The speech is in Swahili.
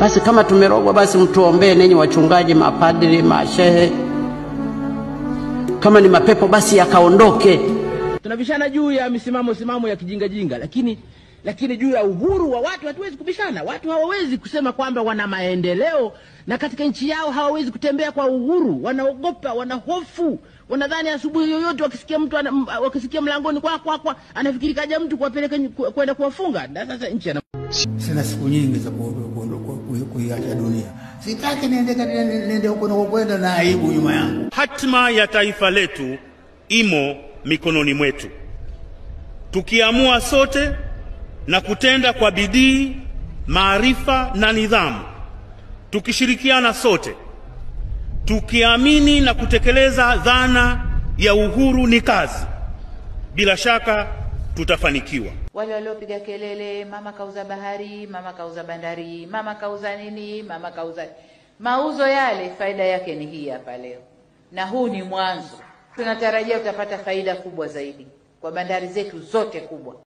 Basi kama tumerogwa, basi mtuombee nenyi wachungaji, mapadri, mashehe. Kama ni mapepo basi yakaondoke. Tunabishana juu ya misimamo ya kijinga, lakini juu ya uhuru wa watu hatuwezi kubishana. Watu hawawezi kusema kwamba wana maendeleo na katika nchi yao hawawezi kutembea kwa uhuru. Wanaogopa, wanahofu, wanadhani asubuhi yoyote wakisikia mlangoni kwa anafikiri kaja mtu kuwapeleka kwenda kuwafunga. Na sasa nchi sina siku nyingi za kuiacha dunia. Sitaki niende huko kwenda na aibu nyuma yangu. Hatima ya taifa letu imo mikononi mwetu. Tukiamua sote na kutenda kwa bidii, maarifa na nidhamu, tukishirikiana sote, tukiamini na kutekeleza dhana ya uhuru ni kazi, bila shaka tutafanikiwa. Wale waliopiga kelele, mama kauza bahari, mama kauza bandari, mama kauza nini, mama kauza mauzo, yale faida yake ni hii hapa leo, na huu ni mwanzo. Tunatarajia utapata faida kubwa zaidi kwa bandari zetu zote kubwa.